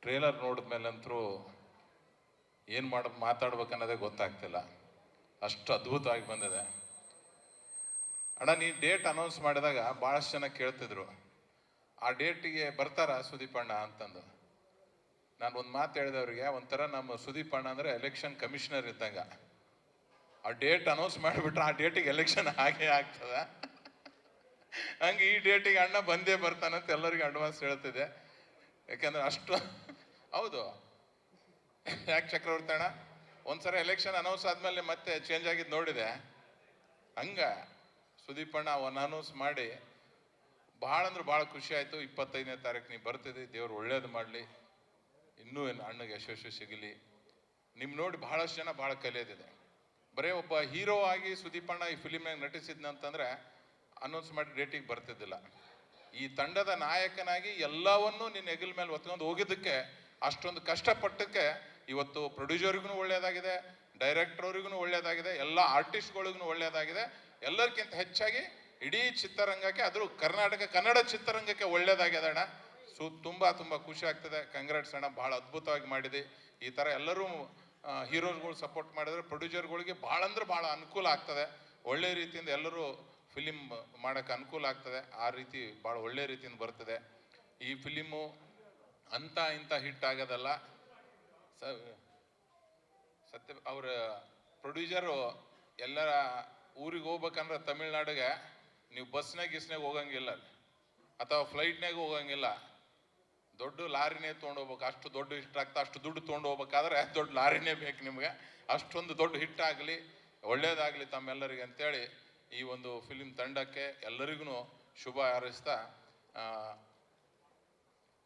Trailer ನೋಡಿದ್ಮೇಲಂತರೂ ಏನು ಮಾತಾಡ್ಬೇಕನ್ನೋದೇ ಗೊತ್ತಾಗ್ತಿಲ್ಲ, ಅಷ್ಟು ಅದ್ಭುತವಾಗಿ ಬಂದಿದೆ. ಅಣ್ಣ, ನೀ ಡೇಟ್ ಅನೌನ್ಸ್ ಮಾಡಿದಾಗ ಭಾಳಷ್ಟು ಜನ ಕೇಳ್ತಿದ್ರು, ಆ ಡೇಟಿಗೆ ಬರ್ತಾರ ಸುದೀಪ್ ಅಣ್ಣ ಅಂತಂದು. ನಾನು ಒಂದು ಮಾತು ಹೇಳಿದೆ ಅವ್ರಿಗೆ, ಒಂಥರ ನಮ್ಮ ಸುದೀಪ್ ಅಣ್ಣ ಅಂದರೆ ಎಲೆಕ್ಷನ್ ಕಮಿಷನರ್ ಇದ್ದಂಗ. ಆ ಡೇಟ್ ಅನೌನ್ಸ್ ಮಾಡಿಬಿಟ್ರೆ ಆ ಡೇಟಿಗೆ ಎಲೆಕ್ಷನ್ ಹಾಗೇ ಆಗ್ತದ. ಹಂಗೆ ಈ ಡೇಟಿಗೆ ಅಣ್ಣ ಬಂದೇ ಬರ್ತಾನಂತ ಎಲ್ಲರಿಗೂ ಅಡ್ವಾನ್ಸ್ ಹೇಳ್ತಿದೆ. ಯಾಕೆಂದ್ರೆ ಅಷ್ಟು ಹೌದು. ಯಾಕೆ ಚಕ್ರವರ್ತಿ ಅಣ್ಣ, ಒಂದ್ಸಲ ಎಲೆಕ್ಷನ್ ಅನೌನ್ಸ್ ಆದ್ಮೇಲೆ ಮತ್ತೆ ಚೇಂಜ್ ಆಗಿದ್ದು ನೋಡಿದೆ. ಹಂಗ ಸುದೀಪ್ ಅಣ್ಣ ಅವನ್ನ ಅನೌನ್ಸ್ ಮಾಡಿ ಭಾಳ ಅಂದ್ರೆ ಭಾಳ ಖುಷಿ ಆಯಿತು. 25ನೇ ತಾರೀಕು ನೀವು ಬರ್ತಿದ್ದಿ, ದೇವ್ರು ಒಳ್ಳೇದು ಮಾಡಲಿ, ಇನ್ನೂ ಅಣ್ಣಗೆ ಯಶಸ್ವಿ ಸಿಗಲಿ. ನಿಮ್ಮ ನೋಡಿ ಬಹಳಷ್ಟು ಜನ ಭಾಳ ಕಲಿಯೋದಿದೆ. ಬರೀ ಒಬ್ಬ ಹೀರೋ ಆಗಿ ಸುದೀಪ್ ಅಣ್ಣ ಈ ಫಿಲಿಮ್ನಾಗ ನಟಿಸಿದ್ನಂತಂದ್ರೆ ಅನೌನ್ಸ್ ಮಾಡಿ ಡೇಟಿಗೆ ಬರ್ತಿದ್ದಿಲ್ಲ. ಈ ತಂಡದ ನಾಯಕನಾಗಿ ಎಲ್ಲವನ್ನೂ ನಿನ್ನ ಹೆಗಲ ಮೇಲೆ ಹೊತ್ಕೊಂಡು ಹೋಗಿದ್ದಕ್ಕೆ, ಅಷ್ಟೊಂದು ಕಷ್ಟಪಟ್ಟಕ್ಕೆ ಇವತ್ತು ಪ್ರೊಡ್ಯೂಸರ್ಗೂ ಒಳ್ಳೆಯದಾಗಿದೆ, ಡೈರೆಕ್ಟರ್ವ್ರಿಗೂ ಒಳ್ಳೆಯದಾಗಿದೆ, ಎಲ್ಲ ಆರ್ಟಿಸ್ಟ್ಗಳಿಗೂ ಒಳ್ಳೆಯದಾಗಿದೆ. ಎಲ್ಲರಿಗಿಂತ ಹೆಚ್ಚಾಗಿ ಇಡೀ ಚಿತ್ರರಂಗಕ್ಕೆ, ಅದ್ರ ಕನ್ನಡ ಚಿತ್ರರಂಗಕ್ಕೆ ಒಳ್ಳೆಯದಾಗಿದೆ ಅಣ್ಣ. ತುಂಬ ಖುಷಿ ಆಗ್ತದೆ. ಕಂಗ್ರಾಟ್ಸ್ ಅಣ್ಣ, ಭಾಳ ಅದ್ಭುತವಾಗಿ ಮಾಡಿದೆ. ಈ ಥರ ಎಲ್ಲರೂ ಹೀರೋಸ್ಗಳು ಸಪೋರ್ಟ್ ಮಾಡಿದ್ರೆ ಪ್ರೊಡ್ಯೂಸರ್ಗಳಿಗೆ ಭಾಳ ಅಂದ್ರೆ ಭಾಳ ಅನುಕೂಲ ಆಗ್ತದೆ. ಒಳ್ಳೆ ರೀತಿಯಿಂದ ಎಲ್ಲರೂ ಫಿಲಿಮ್ ಮಾಡೋಕ್ಕೆ ಅನುಕೂಲ ಆಗ್ತದೆ. ಆ ರೀತಿ ಭಾಳ ಒಳ್ಳೆ ರೀತಿಯಿಂದ ಬರ್ತದೆ. ಈ ಫಿಲಿಮು ಇಂಥ ಹಿಟ್ ಆಗೋದಲ್ಲ. ಸತ್ಯ ಅವ್ರ ಪ್ರೊಡ್ಯೂಸರು ಎಲ್ಲರ ಊರಿಗೆ ಹೋಗ್ಬೇಕಂದ್ರೆ ತಮಿಳ್ನಾಡಿಗೆ ನೀವು ಗಿಸ್ನಾಗ ಹೋಗಂಗಿಲ್ಲ, ಅಥವಾ ಫ್ಲೈಟ್ನಾಗ ಹೋಗಂಗಿಲ್ಲ. ದೊಡ್ಡ ಲಾರಿನೇ ತೊಗೊಂಡೋಗ್ಬೇಕು. ಅಷ್ಟು ದೊಡ್ಡ ಹಿಟ್ ಆಗ್ತಾ, ಅಷ್ಟು ದುಡ್ಡು ತೊಗೊಂಡು ಹೋಗ್ಬೇಕಾದ್ರೆ ದೊಡ್ಡ ಲಾರಿನೇ ಬೇಕು ನಿಮ್ಗೆ. ಅಷ್ಟೊಂದು ದೊಡ್ಡ ಹಿಟ್ ಆಗಲಿ, ಒಳ್ಳೇದಾಗಲಿ ತಮ್ಮೆಲ್ಲರಿಗೆ ಅಂತೇಳಿ ಈ ಒಂದು ಫಿಲಿಮ್ ತಂಡಕ್ಕೆ ಎಲ್ಲರಿಗೂ ಶುಭ ಹಾರೈಸ್ತಾ,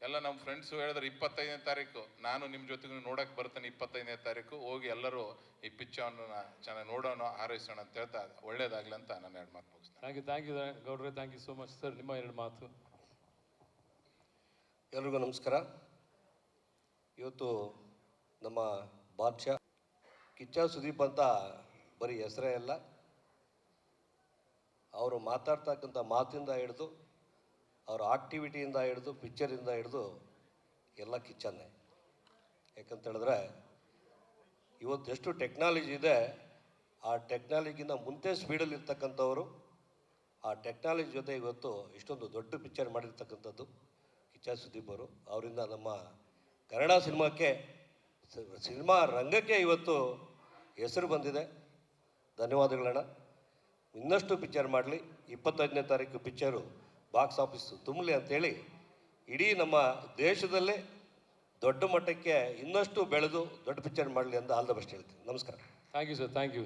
ಎಲ್ಲ ನಮ್ಮ ಫ್ರೆಂಡ್ಸು ಹೇಳಿದ್ರೆ 25ನೇ ತಾರೀಕು ನಾನು ನಿಮ್ಮ ಜೊತೆಗೂ ನೋಡೋಕೆ ಬರ್ತೇನೆ. 25ನೇ ತಾರೀಕು ಹೋಗಿ ಎಲ್ಲರೂ ಈ ಪಿಕ್ಚರ್ನ ಚೆನ್ನಾಗಿ ನೋಡೋಣ, ಹಾರೈಸೋಣ ಅಂತ ಹೇಳ್ತಾ ಒಳ್ಳೇದಾಗಲಿ ಅಂತ ನಾನು 2 ಮಾತು ಮುಗಿಸ್ತೇನೆ. ಥ್ಯಾಂಕ್ ಯು ಗೌಡ್ರೆ, thank you so much sir. ನಿಮ್ಮ 2 ಮಾತು. ಎಲ್ರಿಗೂ ನಮಸ್ಕಾರ. ಇವತ್ತು ನಮ್ಮ ಬಾದ್ಶಾ ಕಿಚ್ಚ ಸುದೀಪ್ ಅಂತ ಬರೀ ಹೆಸರೇ ಅಲ್ಲ, ಅವರು ಮಾತಾಡ್ತಕ್ಕಂಥ ಮಾತಿಂದ ಹಿಡಿದು, ಅವರ ಆಕ್ಟಿವಿಟಿಯಿಂದ ಹಿಡಿದು, ಪಿಕ್ಚರಿಂದ ಹಿಡಿದು ಎಲ್ಲ ಕಿಚ್ಚನ್ನೇ. ಯಾಕಂತ ಹೇಳಿದ್ರೆ ಇವತ್ತು ಎಷ್ಟು ಟೆಕ್ನಾಲಜಿ ಇದೆ, ಆ ಟೆಕ್ನಾಲಜಿಗಿಂತ ಮುಂದೆ ಸ್ಪೀಡಲ್ಲಿ ಇರ್ತಕ್ಕಂಥವರು. ಆ ಟೆಕ್ನಾಲಜಿ ಜೊತೆ ಇವತ್ತು ಇಷ್ಟೊಂದು ದೊಡ್ಡ ಪಿಕ್ಚರ್ ಮಾಡಿರ್ತಕ್ಕಂಥದ್ದು ಕಿಚ್ಚ ಸುದೀಪ್ ಅವರು. ಅವರಿಂದ ನಮ್ಮ ಕನ್ನಡ ಸಿನಿಮಾ ರಂಗಕ್ಕೆ ಇವತ್ತು ಹೆಸರು ಬಂದಿದೆ. ಧನ್ಯವಾದಗಳಣ್ಣ. ಇನ್ನಷ್ಟು ಪಿಕ್ಚರ್ ಮಾಡಲಿ. 25ನೇ ತಾರೀಕು ಪಿಕ್ಚರು ಬಾಕ್ಸ್ ಆಫೀಸ್ ತುಂಬಲಿ ಅಂತೇಳಿ ಇಡೀ ನಮ್ಮ ದೇಶದಲ್ಲೇ ದೊಡ್ಡ ಮಟ್ಟಕ್ಕೆ ಇನ್ನಷ್ಟು ಬೆಳೆದು ದೊಡ್ಡ ಪಿಕ್ಚರ್ ಮಾಡಲಿ ಅಂತ ಆಲ್ ದ ಬೆಸ್ಟ್ ಹೇಳ್ತೀನಿ. ನಮಸ್ಕಾರ. Thank you sir, thank you.